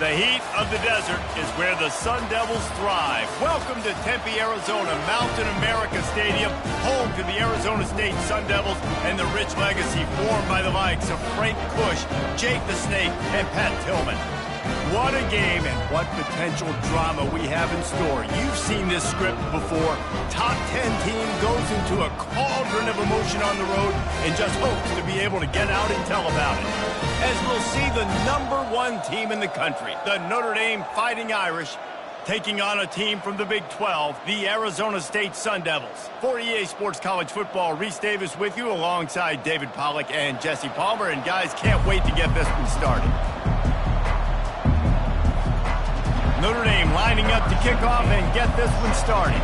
The heat of the desert is where the Sun Devils thrive. Welcome to Tempe, Arizona, Mountain America Stadium, home to the Arizona State Sun Devils and the rich legacy formed by the likes of Frank Bush, Jake the Snake, and Pat Tillman. What a game and what potential drama we have in store. You've seen this script before. Top 10 team goes into a cauldron of emotion on the road and just hopes to be able to get out and tell about it. As we'll see the #1 team in the country, the Notre Dame Fighting Irish, taking on a team from the Big 12, the Arizona State Sun Devils. For EA Sports College Football, Reese Davis with you alongside David Pollack and Jesse Palmer. And guys, can't wait to get this one started. Notre Dame lining up to kick off and get this one started.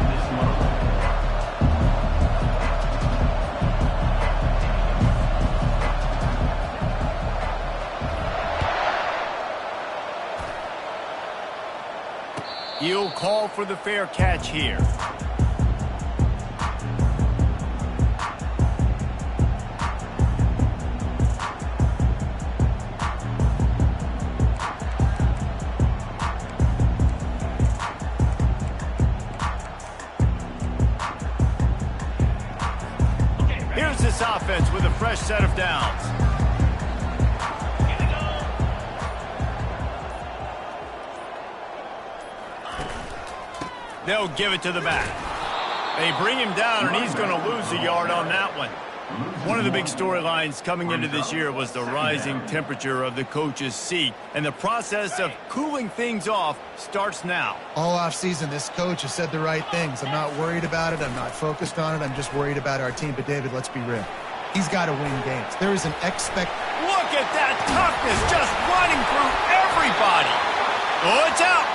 He'll call for the fair catch here. Here's this offense with a fresh set of downs. They'll give it to the back. They bring him down, and he's going to lose a yard on that one. One of the big storylines coming into this year was the rising temperature of the coach's seat, and the process of cooling things off starts now. All offseason, this coach has said the right things. I'm not worried about it. I'm not focused on it. I'm just worried about our team. But, David, let's be real. He's got to win games. There is an Look at that toughness just running through everybody. Oh, it's out.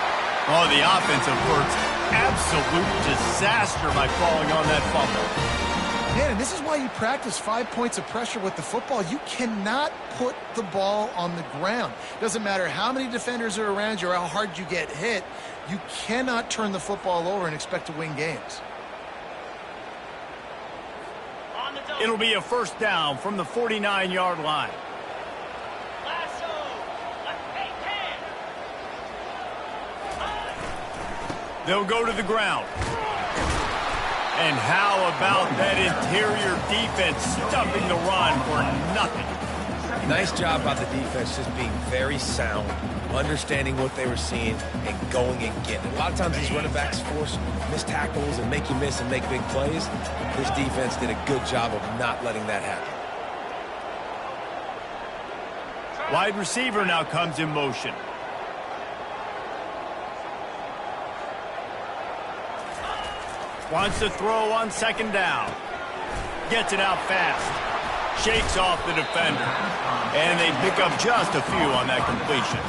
Oh, the offensive works. Absolute disaster by falling on that fumble. Man, and this is why you practice 5 points of pressure with the football. You cannot put the ball on the ground. Doesn't matter how many defenders are around you or how hard you get hit. You cannot turn the football over and expect to win games. It'll be a first down from the 49-yard line. They'll go to the ground. And how about that interior defense stuffing the run for nothing? Nice job by the defense just being very sound, understanding what they were seeing, and going and getting it. A lot of times these running backs force missed tackles and make you miss and make big plays. This defense did a good job of not letting that happen. Wide receiver now comes in motion. Wants to throw on second down. Gets it out fast. Shakes off the defender. And they pick up just a few on that completion.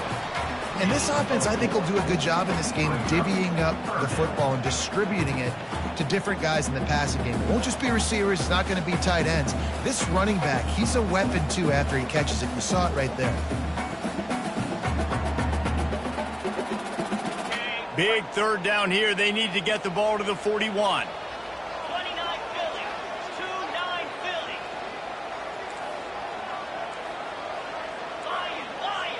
And this offense, I think, will do a good job in this game of divvying up the football and distributing it to different guys in the passing game. It won't just be receivers. It's not going to be tight ends. This running back, he's a weapon, too, after he catches it. You saw it right there. Big third down here. They need to get the ball to the 41. 29 Philly. 2-9 Philly. Lion.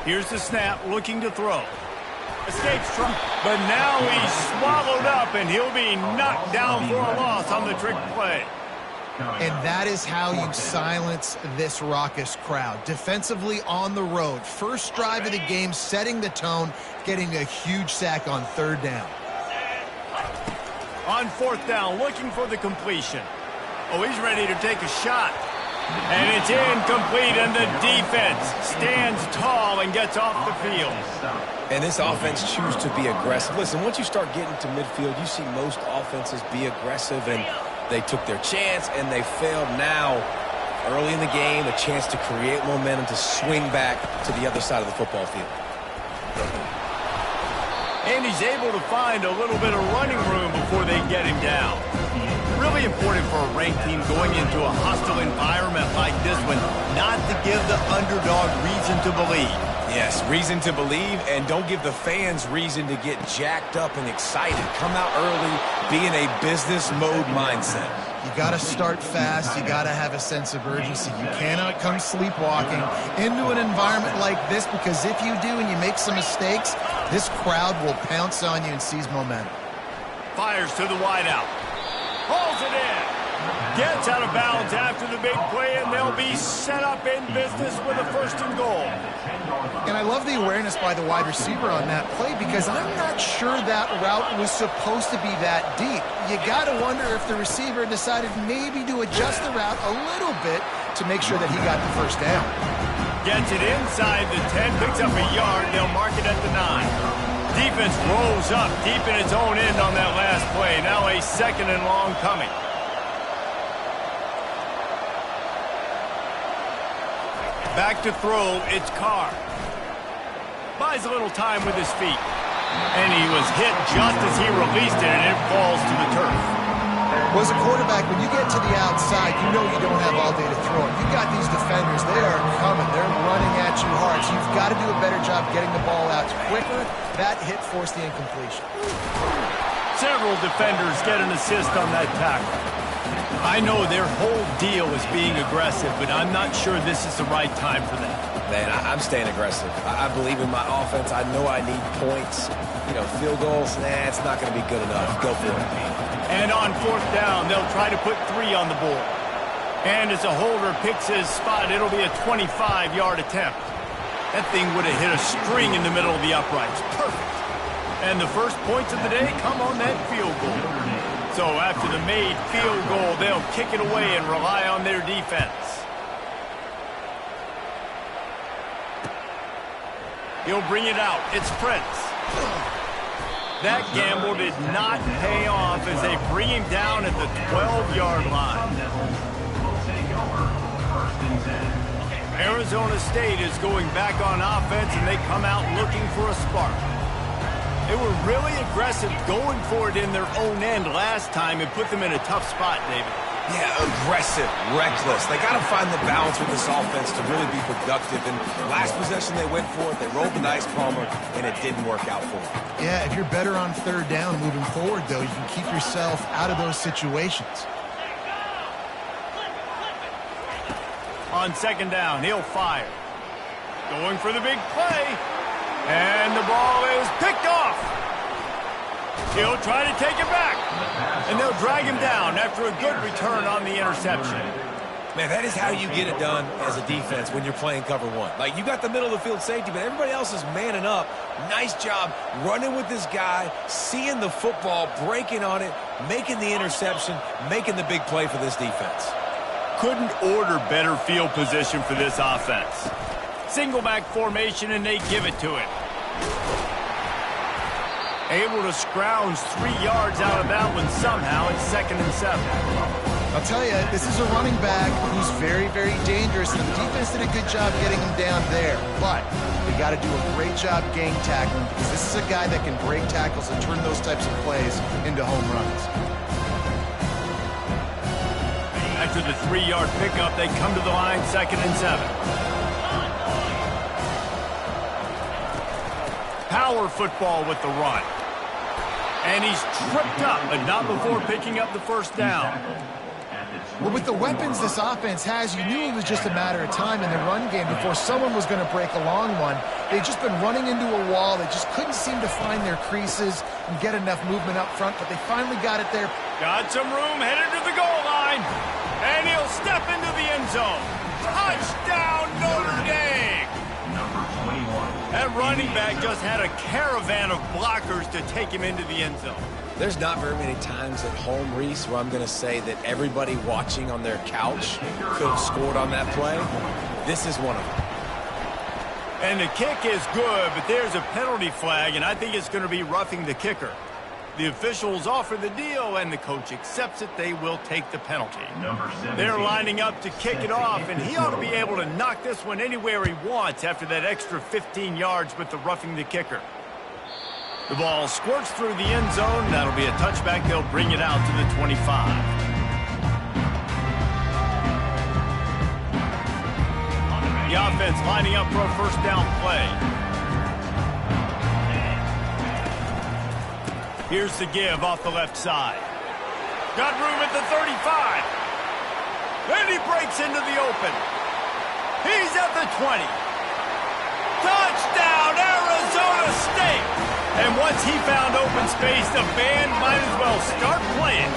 Here's the snap, looking to throw. Escapes from, but now he's swallowed up, and he'll be knocked down for a loss on the trick play. And that is how you silence this raucous crowd. Defensively on the road. First drive of the game, setting the tone, getting a huge sack on third down. On fourth down, looking for the completion. Oh, he's ready to take a shot. And it's incomplete, and the defense stands tall and gets off the field. And this offense chooses to be aggressive. Listen, once you start getting to midfield, you see most offenses be aggressive, and they took their chance, and they failed. Now, early in the game, a chance to create momentum, to swing back to the other side of the football field. And he's able to find a little bit of running room before they get him down. Really important for a ranked team going into a hostile environment like this one, not to give the underdog reason to believe. Yes, reason to believe, and don't give the fans reason to get jacked up and excited. Come out early, be in a business mode mindset. You got to start fast. You got to have a sense of urgency. You cannot come sleepwalking into an environment like this, because if you do and you make some mistakes, this crowd will pounce on you and seize momentum. Fires to the wideout. Pulls it in. Gets out of bounds after the big play, and they'll be set up in business with a 1st and goal. And I love the awareness by the wide receiver on that play, because I'm not sure that route was supposed to be that deep. You got to wonder if the receiver decided maybe to adjust the route a little bit to make sure that he got the 1st down. Gets it inside the 10, picks up a yard. They'll mark it at the 9. Defense rolls up deep in its own end on that last play. Now a 2nd and long coming. Back to throw, it's Carr. Buys a little time with his feet. And he was hit just as he released it, and it falls to the turf. Well, as a quarterback, when you get to the outside, you know you don't have all day to throw it. You got these defenders, they are coming. They're running at you hard. So you've got to do a better job getting the ball out quicker. That hit forced the incompletion. Several defenders get an assist on that tackle. I know their whole deal is being aggressive, but I'm not sure this is the right time for that. Man, I'm staying aggressive. I believe in my offense. I know I need points. You know, field goals, it's not going to be good enough. Go for it. And on 4th down, they'll try to put 3 on the board. And as a holder picks his spot, it'll be a 25-yard attempt. That thing would have hit a string in the middle of the uprights. Perfect. And the first points of the day come on that field goal. So after the made field goal, they'll kick it away and rely on their defense. He'll bring it out. It's Prince. That gamble did not pay off as they bring him down at the 12-yard line. Arizona State is going back on offense, and they come out looking for a spark. They were really aggressive going for it in their own end last time and put them in a tough spot, David. Yeah, aggressive, reckless. They got to find the balance with this offense to really be productive. And last possession they went for it, they rolled the dice, Palmer, and it didn't work out for them. Yeah, if you're better on 3rd down moving forward, though, you can keep yourself out of those situations. On 2nd down, he'll fire. Going for the big play. And the ball is picked off. He'll try to take it back. And they'll drag him down after a good return on the interception. Man, that is how you get it done as a defense when you're playing cover 1. Like, you got the middle of the field safety, but everybody else is manning up. Nice job running with this guy, seeing the football, breaking on it, making the interception, making the big play for this defense. Couldn't order better field position for this offense. Single back formation, and they give it to him. Able to scrounge 3 yards out of that one somehow. It's 2nd and 7. I'll tell you, this is a running back who's very, very dangerous, and the defense did a good job getting him down there. But they got to do a great job gang tackling, because this is a guy that can break tackles and turn those types of plays into home runs. After the 3-yard pickup, they come to the line, 2nd and 7. Power football with the run. And he's tripped up, but not before picking up the 1st down. Well, with the weapons this offense has, you knew it was just a matter of time in the run game before someone was going to break a long one. They'd just been running into a wall. They just couldn't seem to find their creases and get enough movement up front, but they finally got it there. Got some room, headed to the goal line. And he'll step into the end zone. Touchdown, Notre Dame! That running back just had a caravan of blockers to take him into the end zone. There's not very many times at home, Reese, where I'm going to say that everybody watching on their couch could have scored on that play. This is one of them. And the kick is good, but there's a penalty flag, and I think it's going to be roughing the kicker. The officials offer the deal, and the coach accepts it. They will take the penalty. They're lining up to kick it off, and he ought to be able to knock this one anywhere he wants after that extra 15 yards with the roughing the kicker. The ball squirts through the end zone. That'll be a touchback. They'll bring it out to the 25. The offense lining up for a 1st down play. Here's the give off the left side. Got room at the 35. And he breaks into the open. He's at the 20. Touchdown, Arizona State! And once he found open space, the band might as well start playing.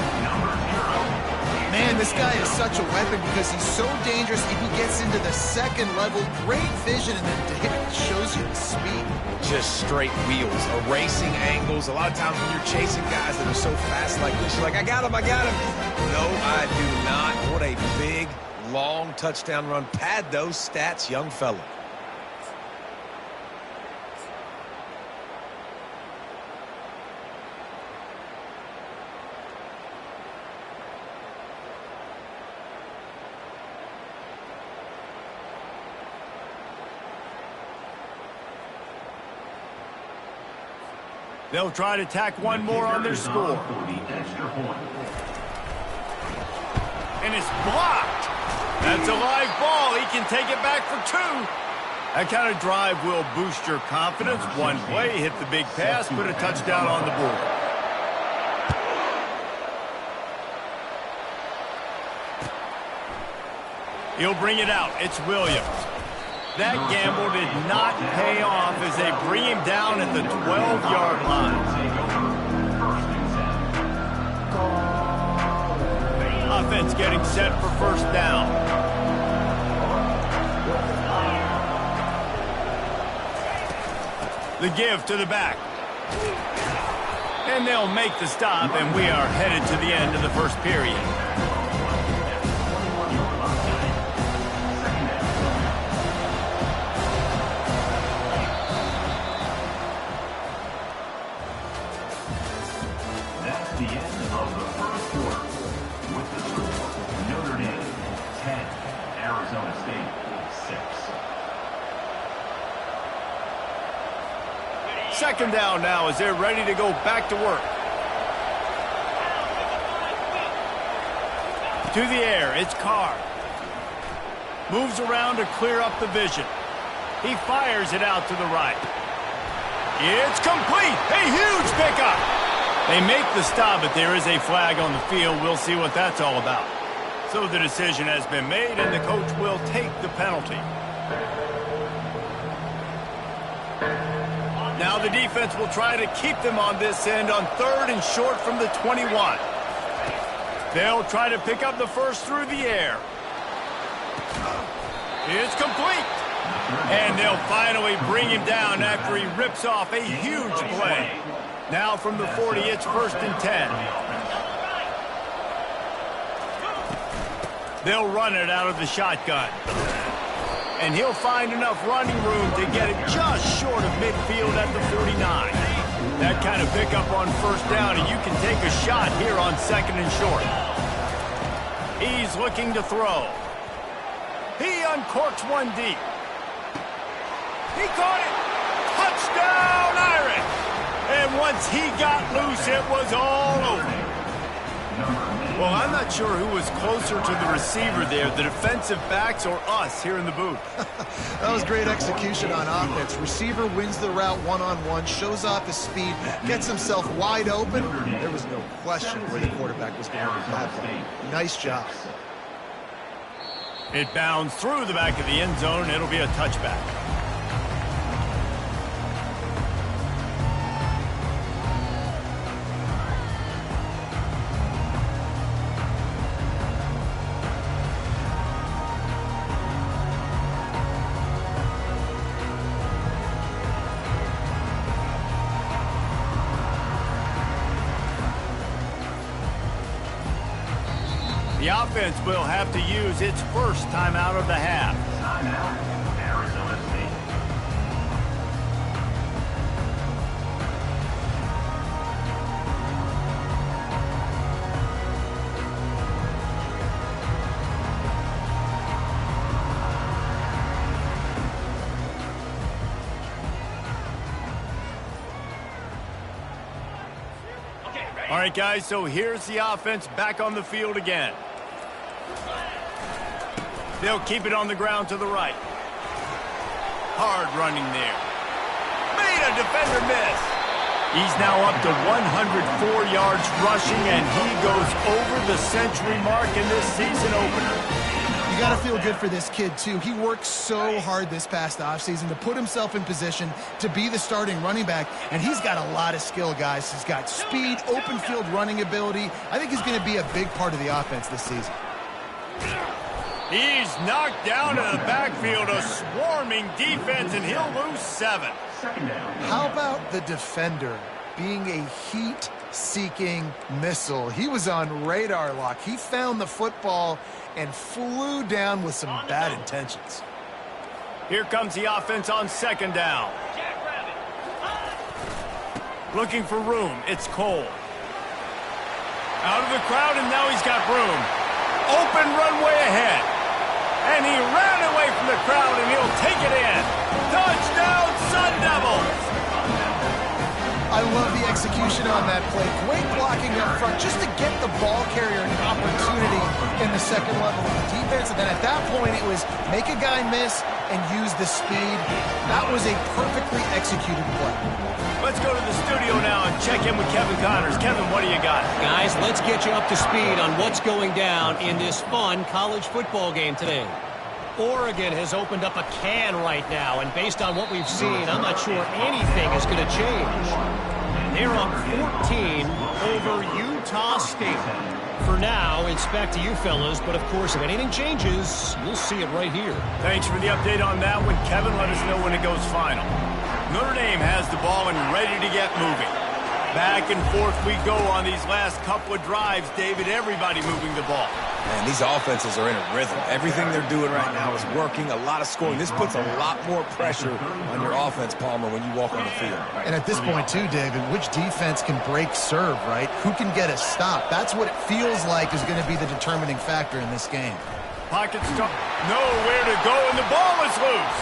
Man, this guy is such a weapon because he's so dangerous. If he gets into the second level, great vision, and then it shows you the speed. Just straight wheels, erasing angles. A lot of times when you're chasing guys that are so fast like this, you're like, I got him, I got him. No, I do not. What a big, long touchdown run. Pad those stats, young fella. They'll try to tack one more on their score. And it's blocked. That's a live ball. He can take it back for 2. That kind of drive will boost your confidence. One play, hit the big pass, put a touchdown on the board. He'll bring it out. It's Williams. That gamble did not pay off as they bring him down at the 12-yard line. Offense getting set for first down. The give to the back. And they'll make the stop, and we are headed to the end of the first period. The end of the first quarter with the score, Notre Dame 10, Arizona State 6. Second down now as they're ready to go back to work. To the air, it's Carr. Moves around to clear up the vision. He fires it out to the right. It's complete. A huge pickup. They make the stop, but there is a flag on the field. We'll see what that's all about. So the decision has been made, and the coach will take the penalty. Now the defense will try to keep them on this end on 3rd and short from the 21. They'll try to pick up the first through the air. It's complete. And they'll finally bring him down after he rips off a huge play. Now from the 40, it's 1st and 10. They'll run it out of the shotgun. And he'll find enough running room to get it just short of midfield at the 49. That kind of pickup on first down, and you can take a shot here on 2nd and short. He's looking to throw. He uncorks one deep. He caught it. Touchdown, Irish. And once he got loose, it was all over. Well, I'm not sure who was closer to the receiver there, the defensive backs or us here in the booth. That was great execution on offense. Receiver wins the route one-on-one, shows off his speed, gets himself wide open. There was no question where the quarterback was going with that ball. Nice job. It bounds through the back of the end zone. It'll be a touchback. The offense will have to use its first timeout of the half. Timeout, Arizona State. All right, guys, so here's the offense back on the field again. They'll keep it on the ground to the right. Hard running there. Made a defender miss. He's now up to 104 yards rushing, and he goes over the century mark in this season opener. You got to feel good for this kid, too. He worked so hard this past offseason to put himself in position to be the starting running back, and he's got a lot of skill, guys. He's got speed, open field running ability. I think he's going to be a big part of the offense this season. He's knocked down in the backfield, a swarming defense, and he'll lose 7. How about the defender being a heat-seeking missile? He was on radar lock. He found the football and flew down with some bad intentions. Here comes the offense on 2nd down. Looking for room. It's Cole. Out of the crowd, and now he's got room. Open runway ahead. And he ran away from the crowd, and he'll take it in. Touchdown, Sun Devils! I love the execution on that play. Great blocking up front just to get the ball carrier an opportunity in the second level of the defense. And then at that point, it was make a guy miss and use the speed. That was a perfectly executed play. Let's go to the studio now and check in with Kevin Connors. Kevin, what do you got? Guys, let's get you up to speed on what's going down in this fun college football game today. Oregon has opened up a can right now, and based on what we've seen, I'm not sure anything is going to change. They're up 14 over Utah State. For now, it's back to you fellas, but of course, if anything changes, you'll see it right here. Thanks for the update on that one, Kevin. Let us know when it goes final. Notre Dame has the ball and ready to get moving. Back and forth we go on these last couple of drives, David. Everybody moving the ball. Man, these offenses are in a rhythm. Everything they're doing right now is working. A lot of scoring. This puts a lot more pressure on your offense, Palmer, when you walk on the field. And at this point, too, David, which defense can break serve, right? Who can get a stop? That's what it feels like is going to be the determining factor in this game. Pocket stop. Nowhere to go, and the ball is loose.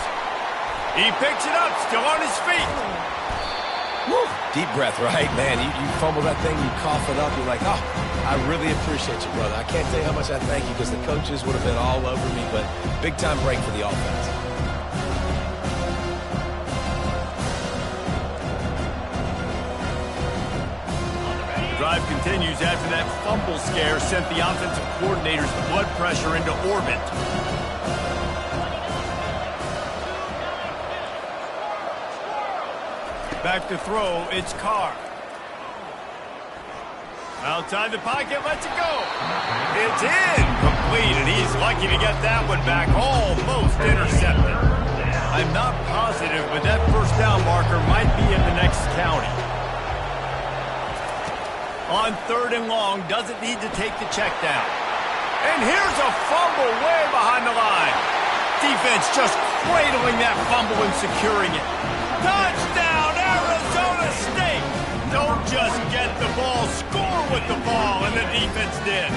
He picks it up, still on his feet. Woo. Deep breath, right? Man, you fumble that thing, you cough it up, you're like, oh, I really appreciate you, brother. I can't tell you how much I thank you because the coaches would have been all over me, but big-time break for the offense. Drive continues after that fumble scare sent the offensive coordinator's blood pressure into orbit. Back to throw, it's Carr. Outside the pocket, lets it go. It's incomplete, and he's lucky to get that one back, almost intercepted. I'm not positive, but that first down marker might be in the next county. On 3rd and long, doesn't need to take the check down. And here's a fumble way behind the line. Defense just cradling that fumble and securing it. Touchdown, Arizona State! Don't just get the ball, score with the ball, and the defense did.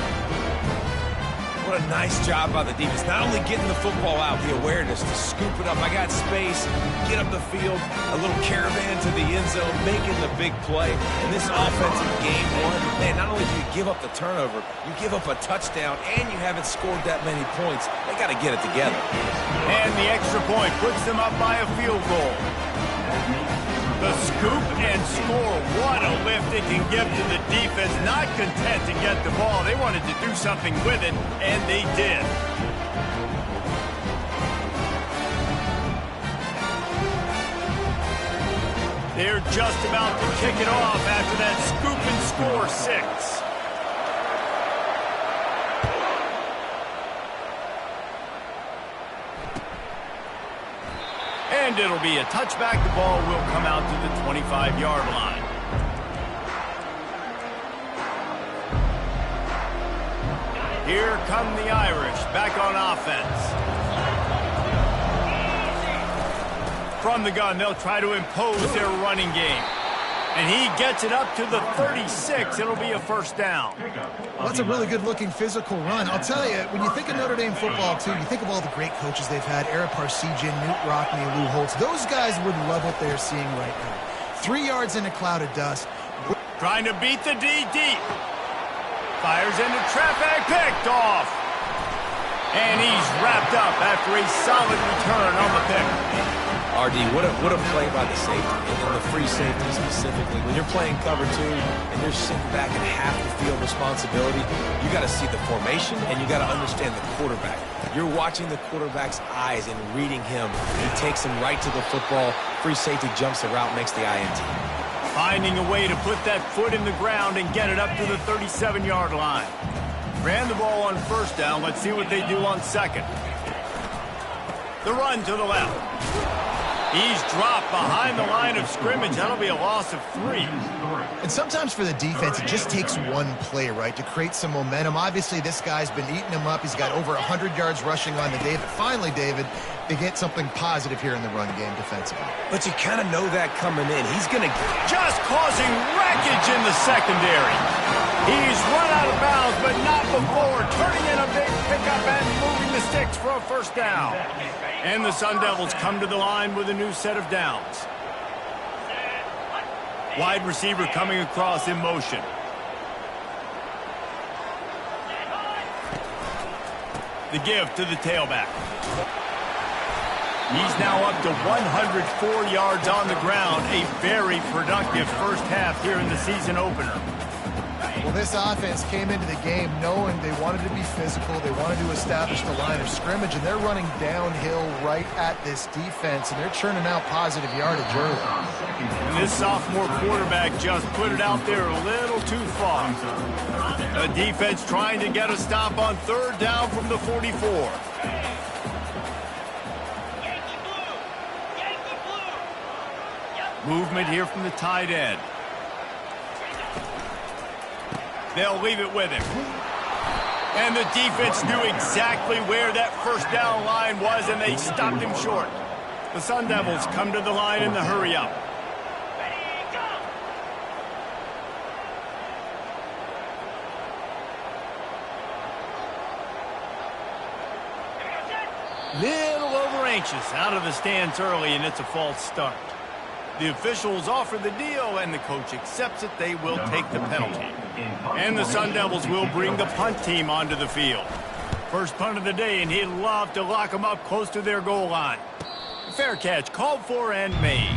What a nice job by the defense. Not only getting the football out, the awareness to scoop it up. I got space, get up the field, a little caravan to the end zone, making the big play. And this offensive game one, man, not only do you give up the turnover, you give up a touchdown, and you haven't scored that many points. They got to get it together. And the extra point puts them up by a field goal. The scoop and score. What a lift it can give to the defense. Not content to get the ball. They wanted to do something with it, and they did. They're just about to kick it off after that scoop and score 6. And it'll be a touchback. The ball will come out to the 25-yard line. Here come the Irish back on offense. From the gun, they'll try to impose their running game. And he gets it up to the 36. It'll be a first down. Well, that's a really good-looking physical run. I'll tell you, when you think of Notre Dame football, too, you think of all the great coaches they've had, Eric Parsegian, Newt Rockne, Lou Holtz. Those guys would love what they're seeing right now. 3 yards in a cloud of dust. Trying to beat the D deep. Fires into traffic, picked off. And he's wrapped up after a solid return on the pick. RD, what a play by the safety, and then the free safety specifically. When you're playing cover 2 and you're sitting back in half the field responsibility, you got to see the formation and you got to understand the quarterback. You're watching the quarterback's eyes and reading him. He takes him right to the football. Free safety jumps the route, makes the INT. Finding a way to put that foot in the ground and get it up to the 37-yard line. Ran the ball on first down. Let's see what they do on second. The run to the left. He's dropped behind the line of scrimmage. That'll be a loss of 3. And sometimes for the defense, it just takes one play, right, to create some momentum. Obviously, this guy's been eating him up. He's got over 100 yards rushing on the day. But finally, David, they get something positive here in the run game defensively. But you kind of know that coming in. He's going to just causing wreckage in the secondary. He's run out of bounds, but not before. Turning in a big pickup and moving the sticks for a first down. And the Sun Devils come to the line with a new set of downs. Wide receiver coming across in motion. The give to the tailback. He's now up to 104 yards on the ground. A very productive first half here in the season opener. Well, this offense came into the game knowing they wanted to be physical. They wanted to establish the line of scrimmage, and they're running downhill right at this defense, and they're churning out positive yardage early. And this sophomore quarterback just put it out there a little too far. The defense trying to get a stop on third down from the 44. Movement here from the tight end. They'll leave it with him. And the defense knew exactly where that first down line was, and they stopped him short. The Sun Devils come to the line in the hurry-up. Little over-anxious out of the stance early, and it's a false start. The officials offer the deal, and the coach accepts it. They will take the penalty. And the Sun Devils will bring the punt team onto the field. First punt of the day, and he'd love to lock them up close to their goal line. Fair catch, called for and made.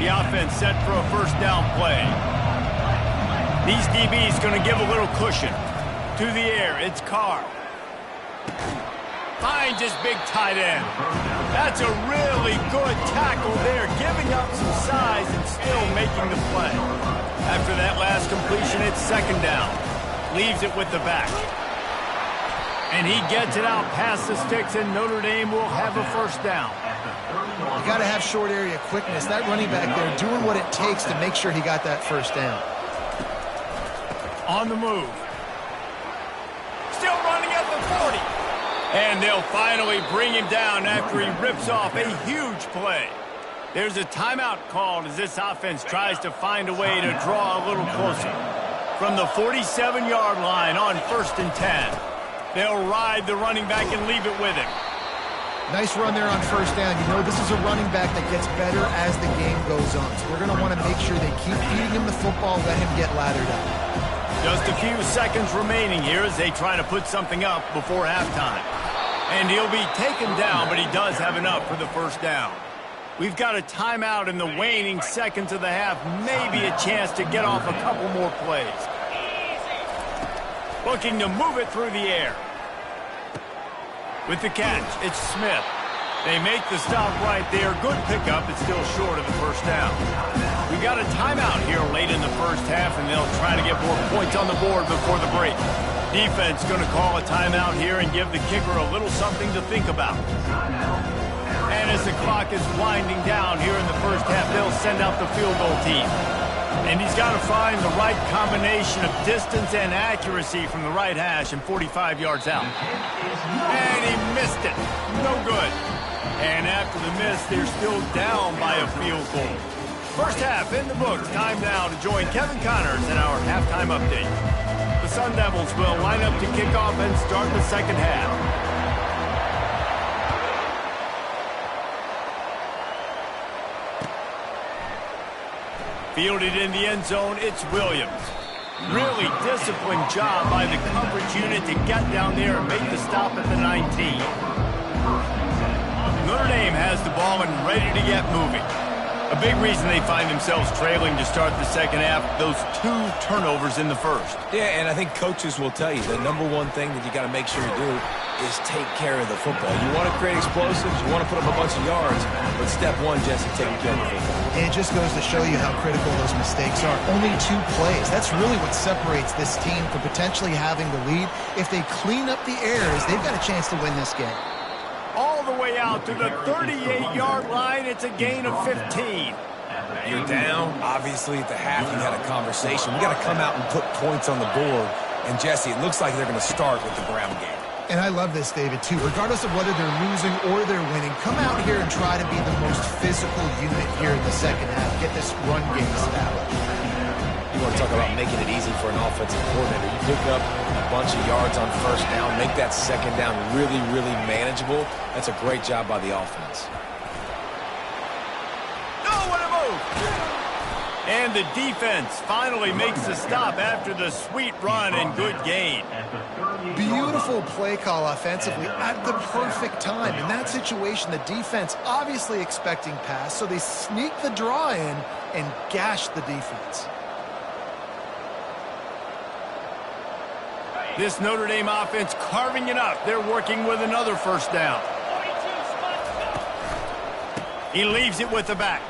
The offense set for a first down play. These DBs going to give a little cushion. To the air, it's Carr. Finds his big tight end. That's a really good tackle there, giving up some size and still making the play. After that last completion, it's second down. Leaves it with the back. And he gets it out past the sticks, and Notre Dame will have a first down. You got to have short area quickness. That running back there doing what it takes to make sure he got that first down. On the move. Still running at the 40. And they'll finally bring him down after he rips off a huge play. There's a timeout called as this offense tries to find a way to draw a little closer. From the 47-yard line on 1st and 10. They'll ride the running back and leave it with him. Nice run there on first down. You know, this is a running back that gets better as the game goes on. So they're going to want to make sure they keep feeding him the football, let him get lathered up. Just a few seconds remaining here as they try to put something up before halftime. And he'll be taken down, but he does have enough for the first down. We've got a timeout in the waning seconds of the half. Maybe a chance to get off a couple more plays. Looking to move it through the air. With the catch, it's Smith. They make the stop right there. Good pickup. It's still short of the first down. We got a timeout here late in the first half, and they'll try to get more points on the board before the break. Defense going to call a timeout here and give the kicker a little something to think about. And as the clock is winding down here in the first half, they'll send out the field goal team. And he's got to find the right combination of distance and accuracy from the right hash and 45 yards out. And he missed it. No good. And after the miss, they're still down by a field goal. First half in the books. Time now to join Kevin Connors in our halftime update. The Sun Devils will line up to kick off and start the second half. Fielded in the end zone, it's Williams. Really disciplined job by the coverage unit to get down there and make the stop at the 19. Notre Dame has the ball and ready to get moving. A big reason they find themselves trailing to start the second half, those 2 turnovers in the first. Yeah, and I think coaches will tell you the number one thing that you got to make sure you do is take care of the football. You want to create explosives, you want to put up a bunch of yards, but step one, Jesse, taking care of the football. And it just goes to show you how critical those mistakes are. Only 2 plays. That's really what separates this team from potentially having the lead. If they clean up the errors, they've got a chance to win this game. All the way out to the 38-yard line. It's a gain of 15. You're down. Obviously, at the half, you had a conversation. We got to come out and put points on the board. And, Jesse, it looks like they're going to start with the ground game. And I love this, David, too. Regardless of whether they're losing or they're winning, come out here and try to be the most physical unit here in the second half. Get this run game established. You want to talk about making it easy for an offensive coordinator. You pick up a bunch of yards on first down, make that second down really, really manageable. That's a great job by the offense. What a move! And the defense finally makes the stop after the sweet run and good gain. Beautiful play call offensively at the perfect time. In that situation, the defense obviously expecting pass, so they sneak the draw in and gash the defense. This Notre Dame offense carving it up. They're working with another first down. He leaves it with the back.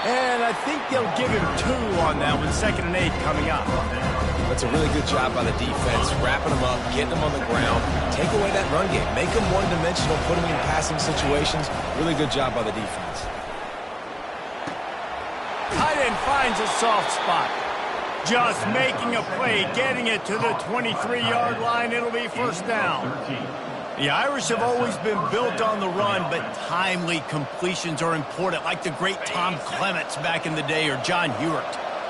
And I think they'll give him 2 on that one. 2nd and 8 coming up. That's a really good job by the defense, wrapping them up, getting them on the ground. Take away that run game. Make them one-dimensional, put them in passing situations. Really good job by the defense. Tight end finds a soft spot. Just making a play, getting it to the 23-yard line. It'll be first down. The Irish have always been built on the run, but timely completions are important, like the great Tom Clements back in the day or John Hewart.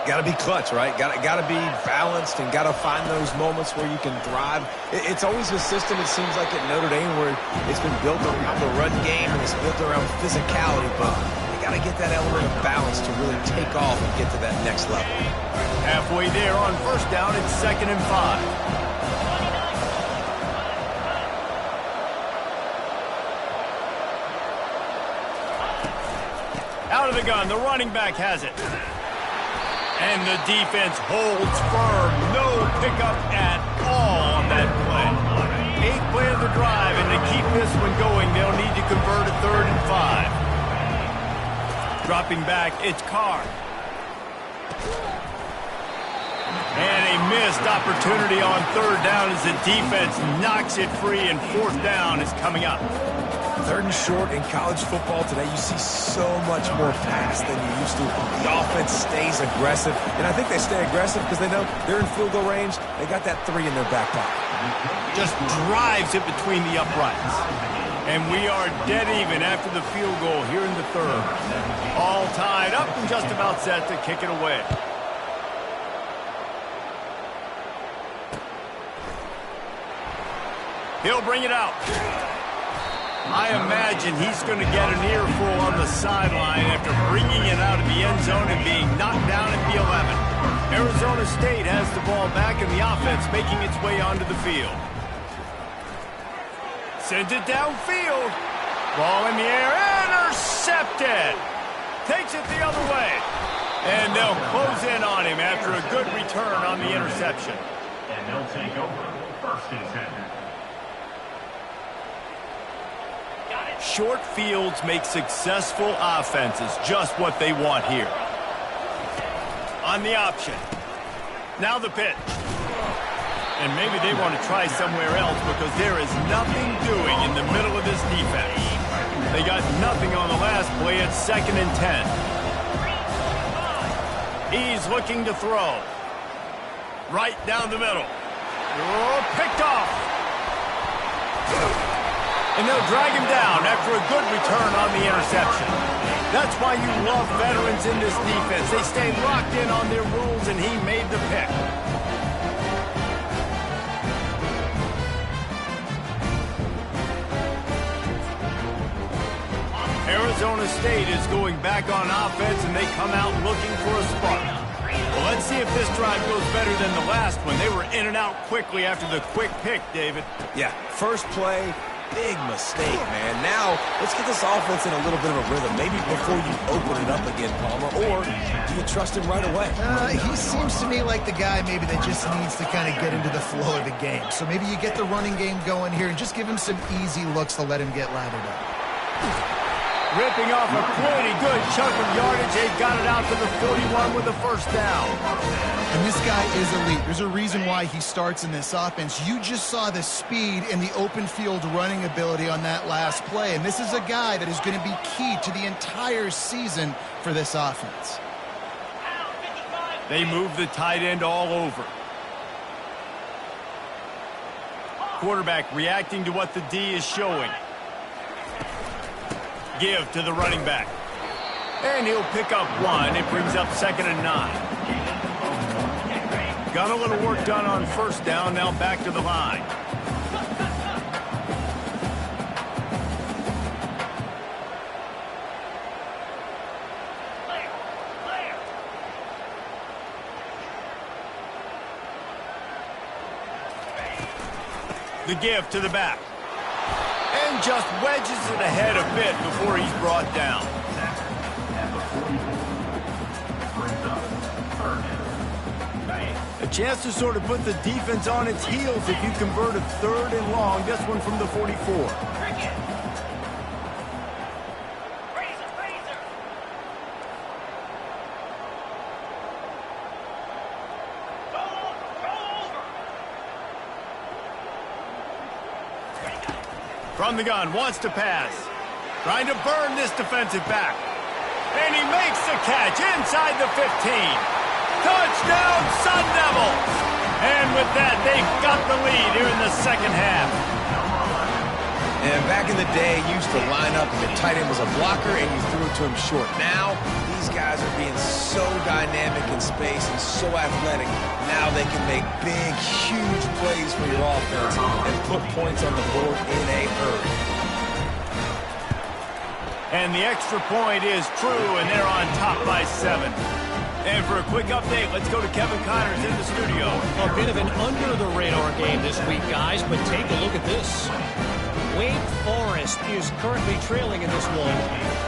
Got to be clutch, right? Got to be balanced and got to find those moments where you can thrive. It's always a system, it seems like, at Notre Dame where it's been built around the run game and it's built around physicality, but you got to get that element of balance to really take off and get to that next level. Halfway there on first down, it's 2nd and 5. Out of the gun, the running back has it. And the defense holds firm. No pickup at all on that play. 8th play of the drive, and to keep this one going, they'll need to convert a 3rd and 5. Dropping back, it's Carr. And a missed opportunity on 3rd down as the defense knocks it free, and 4th down is coming up. 3rd and short in college football today, you see so much more pass than you used to. The offense stays aggressive, and I think they stay aggressive because they know they're in field goal range. They got that 3 in their back pocket. Just drives it between the uprights. And we are dead even after the field goal here in the 3rd. All tied up and just about set to kick it away. He'll bring it out. I imagine he's going to get an earful on the sideline after bringing it out of the end zone and being knocked down at the 11. Arizona State has the ball back and the offense making its way onto the field. Sends it downfield. Ball in the air. Intercepted. Takes it the other way. And they'll close in on him after a good return on the interception. And they'll take over 1st and 10. Short fields make successful offenses just what they want here. On the option. Now the pitch. And maybe they want to try somewhere else because there is nothing doing in the middle of this defense. They got nothing on the last play. It's 2nd and 10. He's looking to throw. Right down the middle. Oh, picked off. And they'll drag him down after a good return on the interception. That's why you love veterans in this defense. They stay locked in on their rules, and he made the pick. Arizona State is going back on offense, and they come out looking for a spark. Well, let's see if this drive goes better than the last one. They were in and out quickly after the quick pick, David. Yeah, first play, big mistake, man. Now, let's get this offense in a little bit of a rhythm. Maybe before you open it up again, Palmer, or do you trust him right away? He seems to me like the guy maybe that just needs to kind of get into the flow of the game. So maybe you get the running game going here and just give him some easy looks to let him get lathered up. Ripping off a pretty good chunk of yardage. They've got it out to the 41 with the first down. And this guy is elite. There's a reason why he starts in this offense. You just saw the speed and the open field running ability on that last play. And this is a guy that is going to be key to the entire season for this offense. They move the tight end all over. Quarterback reacting to what the D is showing. Give to the running back. And he'll pick up one. It brings up 2nd and 9. Got a little work done on first down. Now back to the line. The give to the back. And just wedges it ahead a bit before he's brought down. A chance to sort of put the defense on its heels if you convert a 3rd and long. This one from the 44. From the gun, wants to pass. Trying to burn this defensive back. And he makes the catch inside the 15. Touchdown, Sun Devils! And with that, they've got the lead here in the second half. And back in the day, you used to line up and the tight end was a blocker and you threw it to him short. Now, these guys are being so dynamic in space and so athletic. Now they can make big, huge plays for your offense and put points on the board in a hurry. And the extra point is true, and they're on top by 7. And for a quick update, let's go to Kevin Connors in the studio. A bit of an under-the-radar game this week, guys, but take a look at this. Wake Forest is currently trailing in this one,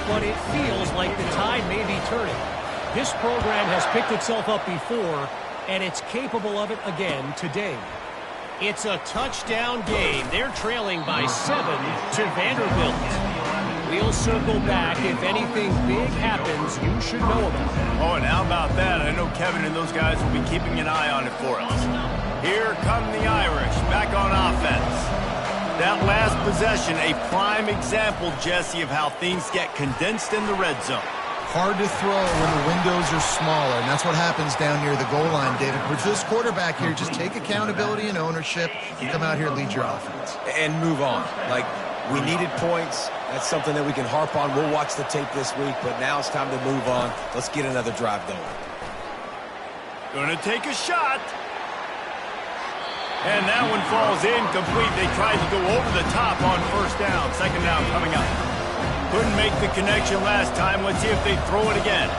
but it feels like the tide may be turning. This program has picked itself up before, and it's capable of it again today. It's a touchdown game. They're trailing by 7 to Vanderbilt. We'll circle back. If anything big happens, you should know about it. Oh, and how about that? I know Kevin and those guys will be keeping an eye on it for us. Here come the Irish, back on offense. That last possession, a prime example, Jesse, of how things get condensed in the red zone. Hard to throw when the windows are smaller, and that's what happens down near the goal line, David. But for this quarterback here, just take accountability and ownership and come out here and lead your offense. And move on. Like, we needed points. That's something that we can harp on. We'll watch the tape this week, but now it's time to move on. Let's get another drive going. Gonna take a shot. And that one falls incomplete. They tried to go over the top on first down. 2nd down coming up. Couldn't make the connection last time. Let's see if they throw it again.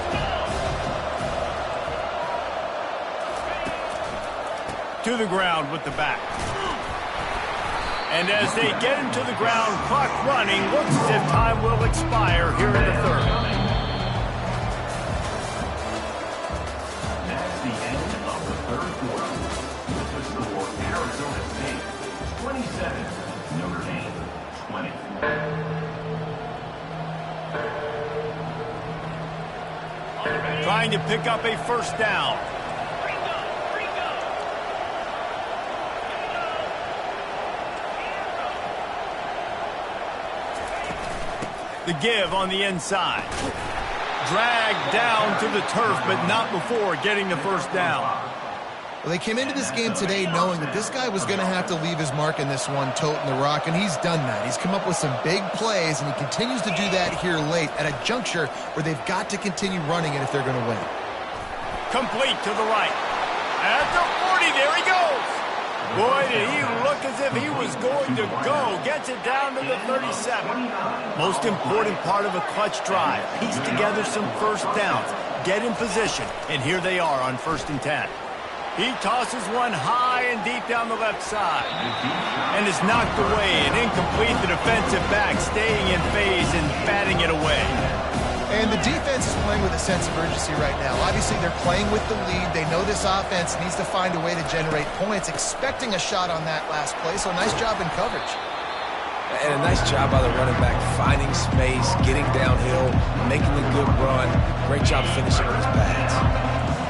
To the ground with the back. And as they get him to the ground, clock running, looks as if time will expire here in the 3rd. That's the end of the 3rd quarter. With the score, Arizona State 27, Notre Dame 20. Trying to pick up a first down. The give on the inside. Dragged down to the turf, but not before getting the first down. Well, they came into this game today knowing that this guy was going to have to leave his mark in this one, toting the rock, and he's done that. He's come up with some big plays, and he continues to do that here late at a juncture where they've got to continue running it if they're going to win. Complete to the right. At the 40, there he goes. Boy, did he look as if he was going to go. Gets it down to the 37. Most important part of a clutch drive. Piece together some first downs. get in position. And here they are on 1st and 10. He tosses one high and deep down the left side. And is knocked away and incomplete. The defensive back staying in phase and batting it away. And the defense is playing with a sense of urgency right now. Obviously, they're playing with the lead. They know this offense needs to find a way to generate points, expecting a shot on that last play. So nice job in coverage. And a nice job by the running back, finding space, getting downhill, making a good run. Great job finishing with his pads.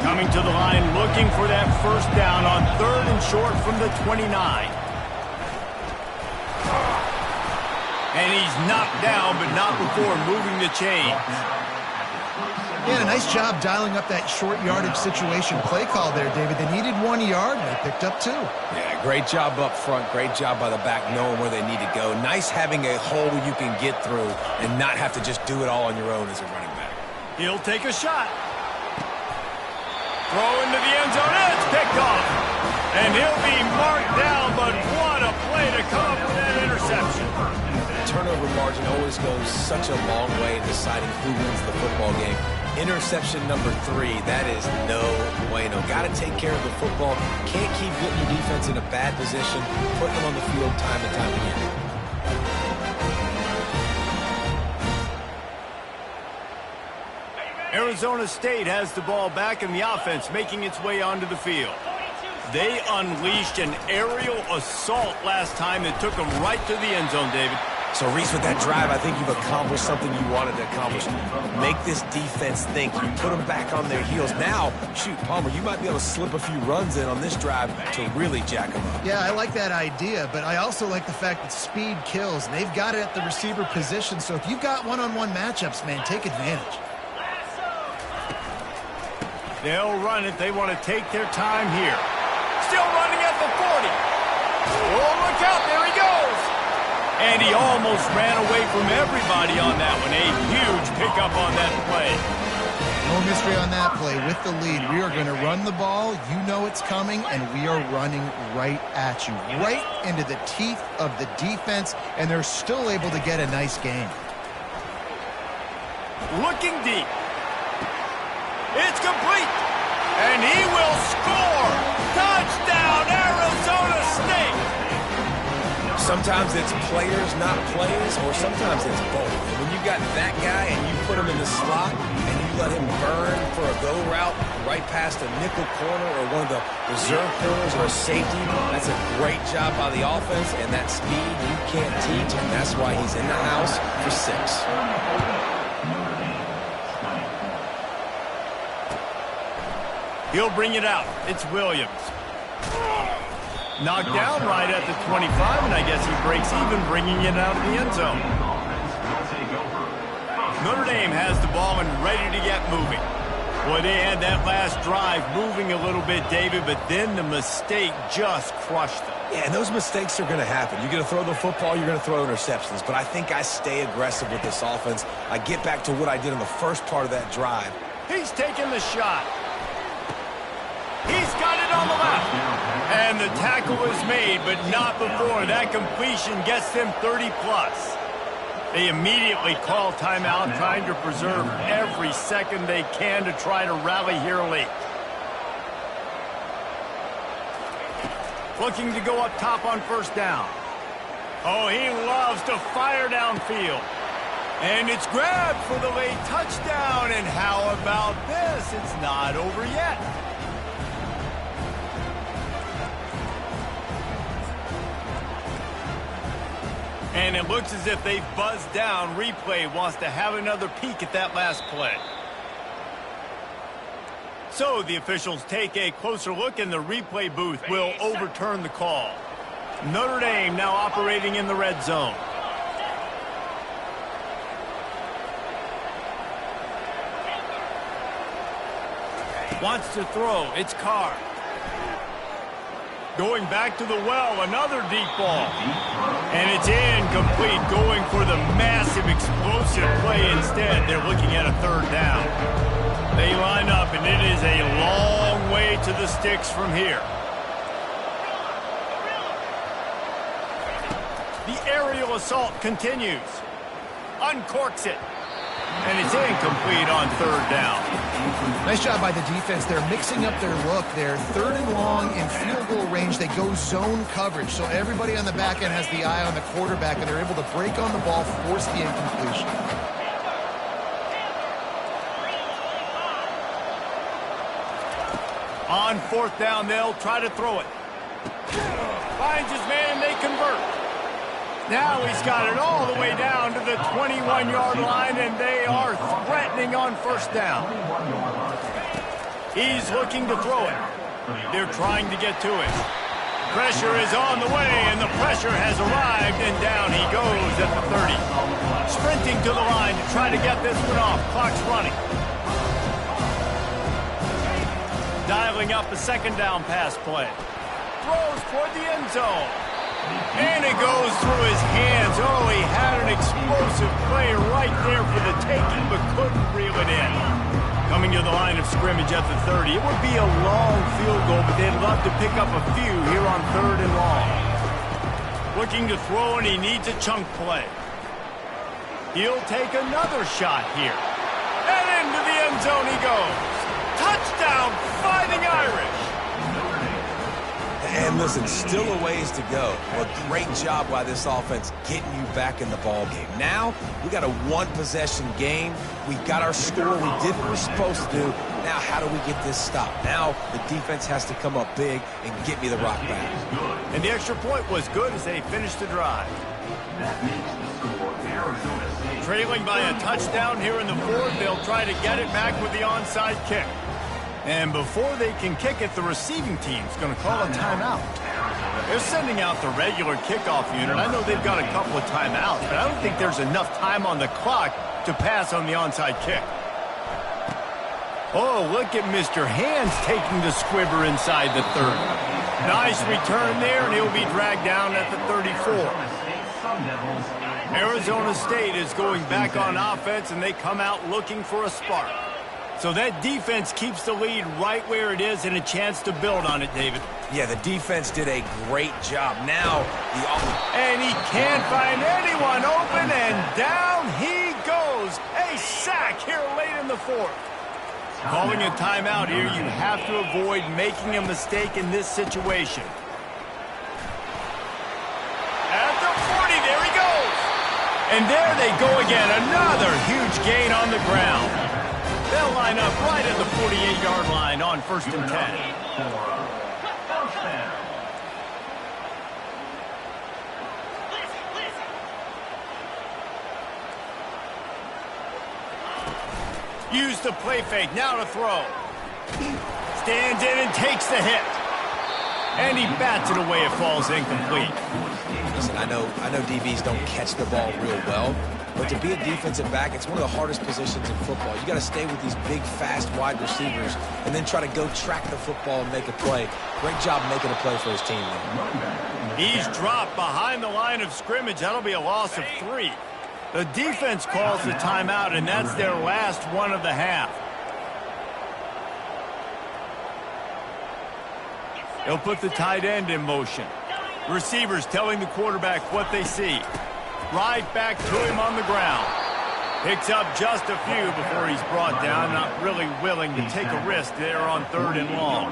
Coming to the line, looking for that first down on 3rd and short from the 29. And he's knocked down, but not before moving the chains. Yeah, a nice job dialing up that short yardage situation play call there, David. They needed 1 yard, and they picked up 2. Yeah, great job up front. Great job by the back knowing where they need to go. Nice having a hole you can get through and not have to just do it all on your own as a running back. He'll take a shot. Throw into the end zone. It's picked off. And he'll be marked down, but what a play to come up with that interception. Turnover margin always goes such a long way in deciding who wins the football game. Interception number 3, that is no bueno. Got to take care of the football. Can't keep getting your defense in a bad position, putting them on the field time and time again. Arizona State has the ball back in the offense, making its way onto the field. They unleashed an aerial assault last time that took them right to the end zone, David. So, Reese, with that drive, I think you've accomplished something you wanted to accomplish. Make this defense think. You put them back on their heels. Now, shoot, Palmer, you might be able to slip a few runs in on this drive to really jack them up. Yeah, I like that idea, but I also like the fact that speed kills. And they've got it at the receiver position, so if you've got one-on-one matchups, man, take advantage. They'll run it. They want to take their time here. Still running at the 40. Oh, look out. There he goes. And he almost ran away from everybody on that one. A huge pickup on that play. No mystery on that play. With the lead, we are going to run the ball. You know it's coming, and we are running right at you. Right into the teeth of the defense, and they're still able to get a nice gain. Looking deep. It's complete. And he will score. Touchdown, Arizona State. Sometimes it's players, not plays, or sometimes it's both. And when you got that guy and you put him in the slot and you let him burn for a go route right past a nickel corner or one of the reserve corners or a safety, that's a great job by the offense, and that speed you can't teach, and that's why he's in the house for 6. He'll bring it out. It's Williams. Knocked down right at the 25, and I guess he breaks even, bringing it out of the end zone. Notre Dame has the ball and ready to get moving. Boy, they had that last drive moving a little bit, David, but then the mistake just crushed them. Yeah, and those mistakes are going to happen. You're going to throw the football, you're going to throw interceptions. But I think I stay aggressive with this offense. I get back to what I did in the first part of that drive. He's taking the shot. He's got it on the left. And the tackle is made, but not before that completion gets them 30-plus. They immediately call timeout, trying to preserve every second they can to try to rally here late. Looking to go up top on first down. Oh, he loves to fire downfield. And it's grabbed for the late touchdown. And how about this? It's not over yet. And it looks as if they've buzzed down. Replay wants to have another peek at that last play. So the officials take a closer look, and the replay booth will overturn the call. Notre Dame now operating in the red zone. Wants to throw. It's Carr. Going back to the well, another deep ball. And it's incomplete, going for the massive explosive play instead. They're looking at a third down. They line up, and it is a long way to the sticks from here. The aerial assault continues. Uncorks it. And it's incomplete on third down. Nice job by the defense. They're mixing up their look. They're third and long in field goal range. They go zone coverage. So everybody on the back end has the eye on the quarterback, and they're able to break on the ball, force the incompletion. On fourth down, they'll try to throw it. Finds his man, they convert. Now he's got it all the way down to the 21-yard line, and they are threatening on first down. He's looking to throw it. They're trying to get to it. Pressure is on the way, and the pressure has arrived, and down he goes at the 30. Sprinting to the line to try to get this one off. Clock's running. Dialing up a second down pass play. Throws toward the end zone. And it goes through his hands. Oh, he had an explosive play right there for the taking, but couldn't reel it in. Coming to the line of scrimmage at the 30. It would be a long field goal, but they'd love to pick up a few here on third and long. Looking to throw, and he needs a chunk play. He'll take another shot here. And into the end zone he goes. Touchdown, Fighting Irish. And listen, still a ways to go. A great job by this offense getting you back in the ball game. Now, we got a one-possession game. We got our score. We did what we're supposed to do. Now, how do we get this stopped? Now, the defense has to come up big and get me the rock back. And the extra point was good as they finished the drive. That makes the score Arizona State. Trailing by a touchdown here in the fourth, they'll try to get it back with the onside kick. And before they can kick it, the receiving team's going to call a timeout. They're sending out the regular kickoff unit. I know they've got a couple of timeouts, but I don't think there's enough time on the clock to pass on the onside kick. Oh, look at Mr. Hands taking the squibber inside the 30. Nice return there, and he'll be dragged down at the 34. Arizona State is going back on offense, and they come out looking for a spark. So that defense keeps the lead right where it is and a chance to build on it, David. Yeah, the defense did a great job. Now, and he can't find anyone open, and down he goes. A sack here late in the fourth. Calling a timeout here, you have to avoid making a mistake in this situation. At the 40, there he goes. And there they go again, another huge gain on the ground. They'll line up right at the 48-yard line on 1st and 10. Use the play fake, now to throw. Stands in and takes the hit. And he bats it away, it falls incomplete. Listen, I know DBs don't catch the ball real well, but to be a defensive back, it's one of the hardest positions in football. You got to stay with these big, fast, wide receivers and then try to go track the football and make a play. Great job making a play for his team there. He's dropped behind the line of scrimmage. That'll be a loss of 3. The defense calls the timeout, and that's their last one of the half. They'll put the tight end in motion. Receivers telling the quarterback what they see. Right back to him on the ground. Picks up just a few before he's brought down. Not really willing to take a risk there on 3rd and long.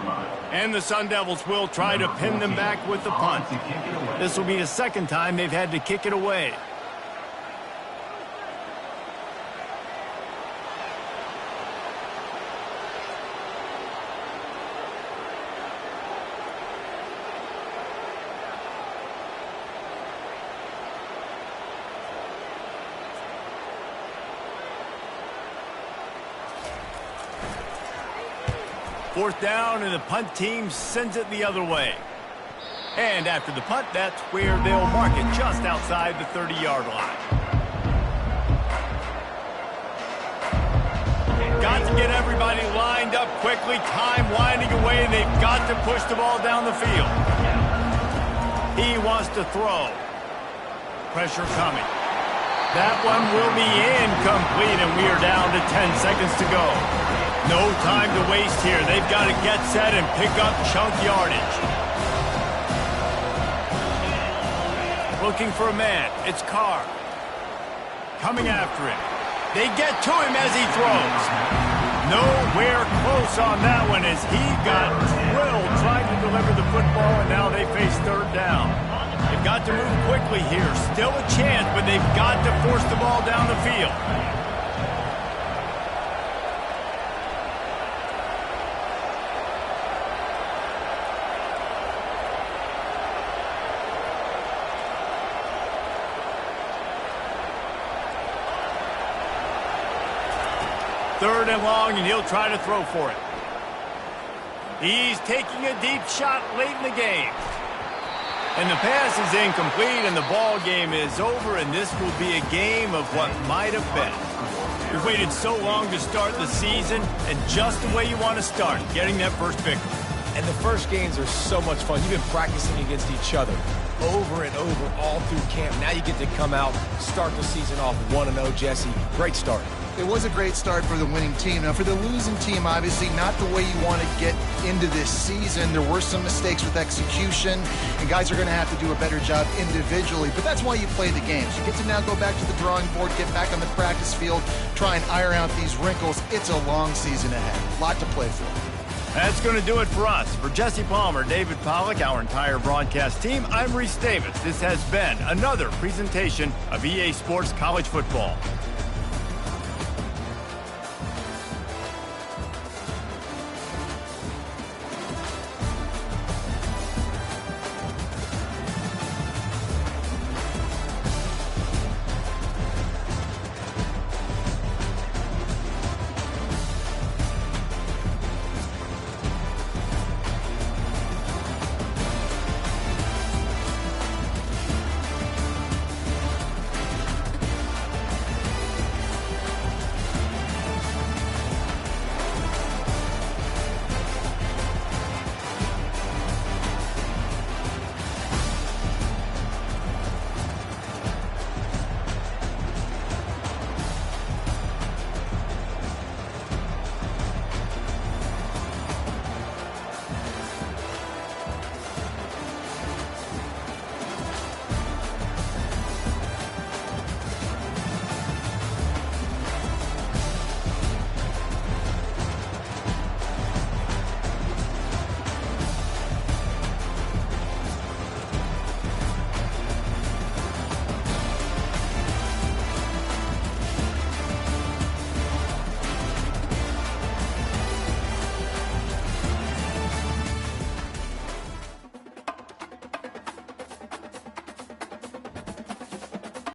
And the Sun Devils will try to pin them back with the punt. This will be the second time they've had to kick it away. Fourth down, and the punt team sends it the other way. And after the punt, that's where they'll mark it, just outside the 30-yard line. Got to get everybody lined up quickly. Time winding away. They've got to push the ball down the field. He wants to throw. Pressure coming. That one will be incomplete, and we are down to 10 seconds to go. No time to waste here. They've got to get set and pick up chunk yardage. Looking for a man. It's Carr. Coming after him. They get to him as he throws. Nowhere close on that one as he got drilled trying to deliver the football, and now they face third down. They've got to move quickly here. Still a chance, but they've got to force the ball down the field. Third and long, and he'll try to throw for it. He's taking a deep shot late in the game. And the pass is incomplete, and the ball game is over, and this will be a game of what might have been. You've waited so long to start the season, and just the way you want to start, getting that first victory. And the first games are so much fun. You've been practicing against each other over and over all through camp. Now you get to come out, start the season off 1-0, Jesse. Great start. It was a great start for the winning team. Now, for the losing team, obviously not the way you want to get into this season. There were some mistakes with execution, and guys are going to have to do a better job individually. But that's why you play the games. You get to now go back to the drawing board, get back on the practice field, try and iron out these wrinkles. It's a long season ahead. A lot to play for. That's going to do it for us. For Jesse Palmer, David Pollack, our entire broadcast team, I'm Reese Davis. This has been another presentation of EA Sports College Football.